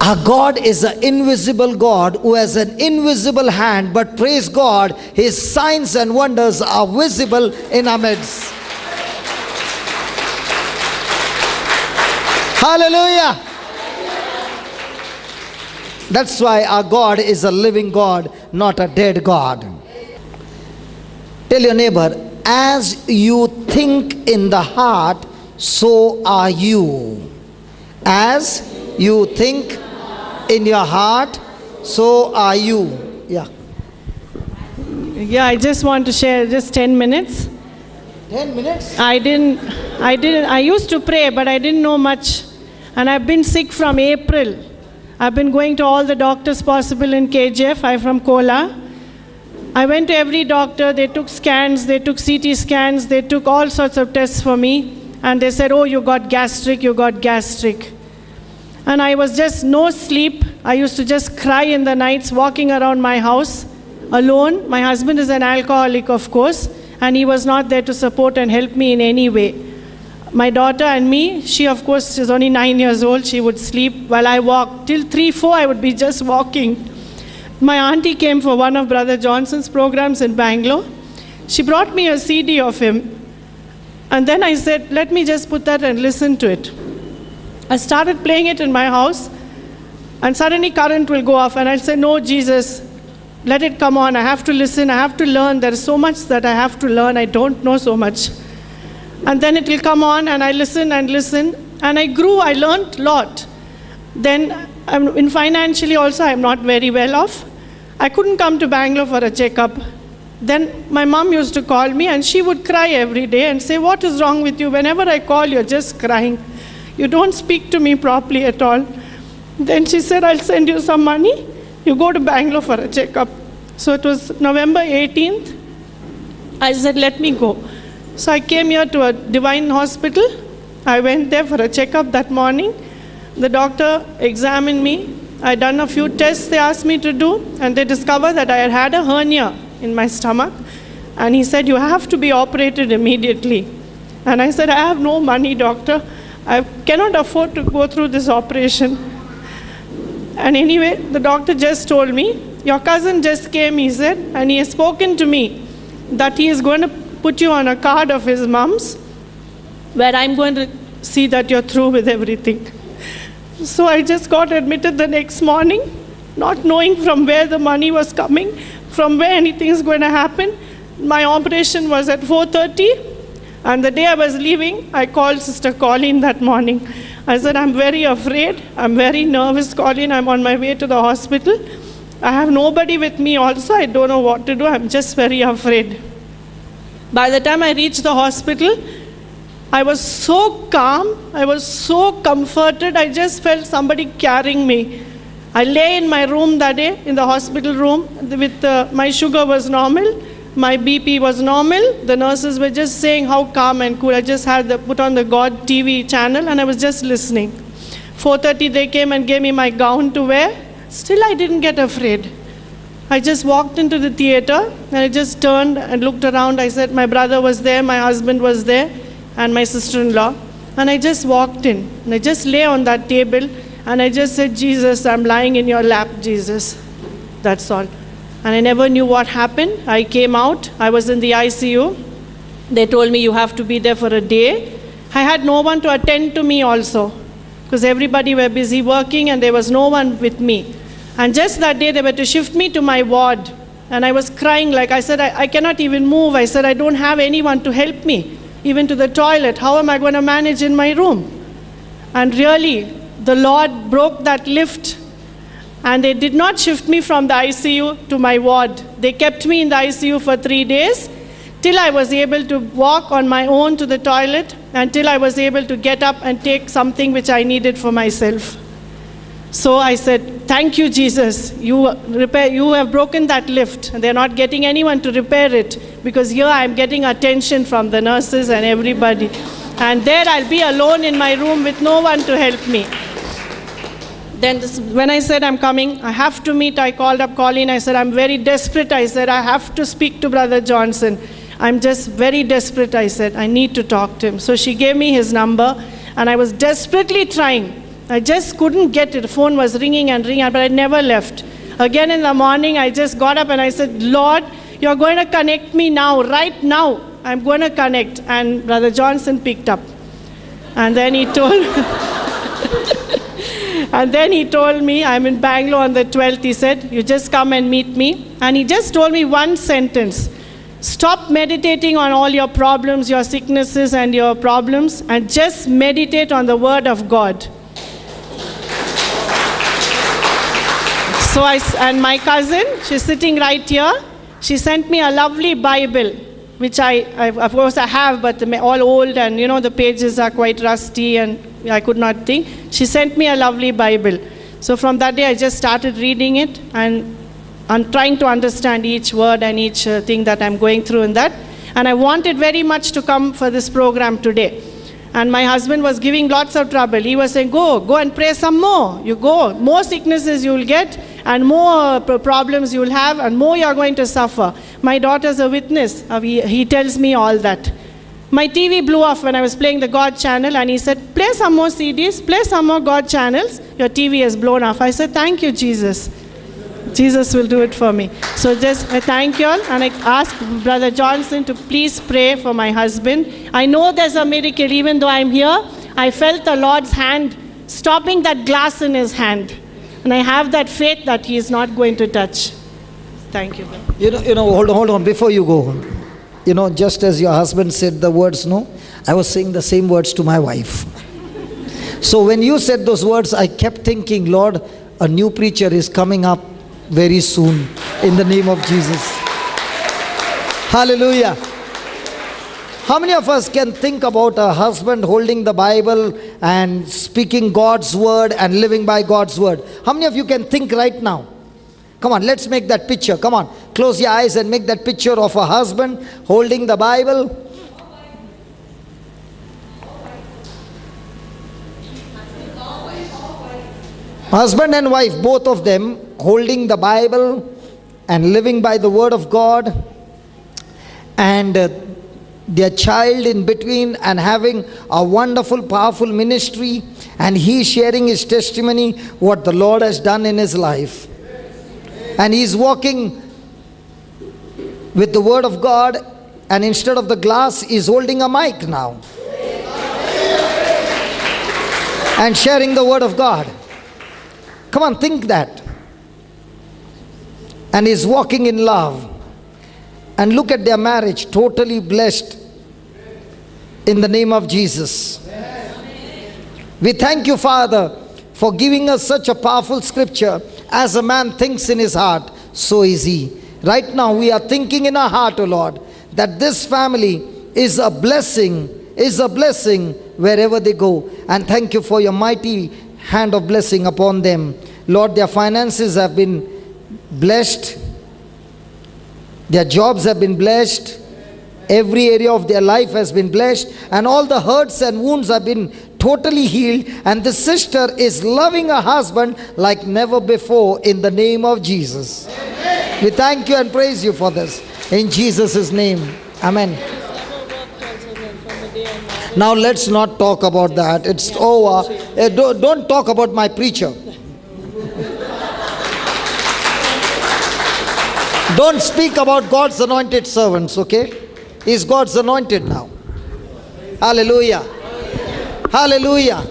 Our God is an invisible God who has an invisible hand, but praise God, His signs and wonders are visible in our midst. Hallelujah. That's why our God is a living God, not a dead God. Tell your neighbor, as you think in the heart, so are you. As you think in your heart, so are you. Yeah. Yeah, I just want to share just 10 minutes. 10 minutes? I used to pray, but I didn't know much. And I've been sick from April. I've been going to all the doctors possible in KGF. I'm from Kola. I went to every doctor. They took scans, they took CT scans, they took all sorts of tests for me. And they said, oh, you got gastric, you got gastric. And I was just no sleep. I used to just cry in the nights, walking around my house alone. My husband is an alcoholic, of course, and he was not there to support and help me in any way. My daughter and me, she of course is only 9 years old. She would sleep while I walked. Till 3, 4, I would be just walking. My auntie came for one of Brother Johnson's programs in Bangalore. She brought me a CD of him. And then I said, let me just put that and listen to it. I started playing it in my house, and suddenly current will go off, and I'll say, no, Jesus, let it come on. I have to listen. I have to learn. There is so much that I have to learn. I don't know so much. And then it will come on, and I listen and listen, and I grew. I learned a lot. Then in financially also, I'm not very well off. I couldn't come to Bangalore for a checkup. Then my mom used to call me, and she would cry every day and say, what is wrong with you? Whenever I call, you're just crying. You don't speak to me properly at all. Then she said, I'll send you some money. You go to Bangalore for a checkup. So it was November 18th. I said, let me go. So I came here to a Divine Hospital. I went there for a checkup that morning. The doctor examined me. I done a few tests they asked me to do, and they discovered that I had a hernia in my stomach. And he said, you have to be operated immediately. And I said, I have no money, doctor. I cannot afford to go through this operation. And anyway, the doctor just told me, your cousin just came, he said, and he has spoken to me that he is going to put you on a card of his mom's, where I'm going to see that you're through with everything. So I just got admitted the next morning, not knowing from where the money was coming, from where anything is going to happen. My operation was at 4:30. And the day I was leaving, I called Sister Colleen that morning. I said, I'm very afraid. I'm very nervous, Colleen. I'm on my way to the hospital. I have nobody with me also. I don't know what to do. I'm just very afraid. By the time I reached the hospital, I was so calm. I was so comforted. I just felt somebody carrying me. I lay in my room that day, in the hospital room. My sugar was normal. My BP was normal. The nurses were just saying how calm and cool. I just had put on the God TV channel, and I was just listening. 4:30 they came and gave me my gown to wear. Still I didn't get afraid. I just walked into the theater, and I just turned and looked around. I said, my brother was there, my husband was there, and my sister-in-law. And I just walked in, and I just lay on that table, and I just said, Jesus, I'm lying in your lap, Jesus. That's all. And I never knew what happened. I came out. I was in the ICU. They told me you have to be there for a day. I had no one to attend to me also, because everybody were busy working and there was no one with me. And just that day they were to shift me to my ward. And I was crying, like I said, I cannot even move. I said, I don't have anyone to help me, even to the toilet. How am I going to manage in my room? And really, the Lord broke that lift. And they did not shift me from the ICU to my ward. They kept me in the ICU for 3 days, till I was able to walk on my own to the toilet, until I was able to get up and take something which I needed for myself. So I said, thank you, Jesus. You have broken that lift, and they're not getting anyone to repair it, because here I'm getting attention from the nurses and everybody. And there I'll be alone in my room with no one to help me. Then when I said I'm coming, I have to meet, I called up Colleen. I said, I'm very desperate. I said, I have to speak to Brother Johnson. I'm just very desperate. I said, I need to talk to him. So she gave me his number, and I was desperately trying. I just couldn't get it. The phone was ringing and ringing, but I never left. Again in the morning, I just got up and I said, Lord, you're going to connect me now, right now. I'm going to connect. And Brother Johnson picked up. And then he told me, I'm in Bangalore on the 12th. He said, you just come and meet me. And he just told me one sentence. Stop meditating on all your problems, your sicknesses and your problems, and just meditate on the Word of God. So and my cousin, she's sitting right here. She sent me a lovely Bible, which I of course I have, but all old and the pages are quite rusty and I could not think. She sent me a lovely Bible. So from that day I just started reading it and I'm trying to understand each word and each thing that I'm going through in that. And I wanted very much to come for this program today. And my husband was giving lots of trouble. He was saying, go and pray some more. You go, more sicknesses you will get and more problems you will have and more you are going to suffer. My daughter's a witness. He tells me all that. My TV blew off when I was playing the God channel and he said, play some more CDs, play some more God channels. Your TV has blown off. I said, thank you, Jesus. Jesus will do it for me. So just I thank you all and I ask Brother Johnson to please pray for my husband. I know there's a miracle. Even though I'm here, I felt the Lord's hand stopping that glass in his hand. And I have that faith that he is not going to touch. Thank you. Hold on, before you go. Just as your husband said the words, no, I was saying the same words to my wife. So when you said those words, I kept thinking, Lord, a new preacher is coming up very soon in the name of Jesus. Hallelujah. How many of us can think about a husband holding the Bible and speaking God's word and living by God's word? How many of you can think right now? Come on, let's make that picture. Come on, close your eyes and make that picture of a husband holding the Bible. Husband and wife, both of them holding the Bible and living by the word of God, and their child in between and having a wonderful, powerful ministry, and he sharing his testimony, what the Lord has done in his life. And he's walking with the word of God, and instead of the glass, he's holding a mic now and sharing the word of God. Come on, think that. And he's walking in love. And look at their marriage, totally blessed in the name of Jesus. We thank you, Father, for giving us such a powerful scripture. As a man thinks in his heart, so is he. Right now we are thinking in our heart, O Lord, that this family is a blessing wherever they go. And thank you for your mighty hand of blessing upon them. Lord, their finances have been blessed. Their jobs have been blessed. Every area of their life has been blessed. And all the hurts and wounds have been totally healed. And the sister is loving her husband like never before in the name of Jesus. Amen. We thank you and praise you for this. In Jesus' name. Amen. Now let's not talk about that. It's over. Don't talk about my preacher. Don't speak about God's anointed servants, okay? He's God's anointed now. Hallelujah. Hallelujah.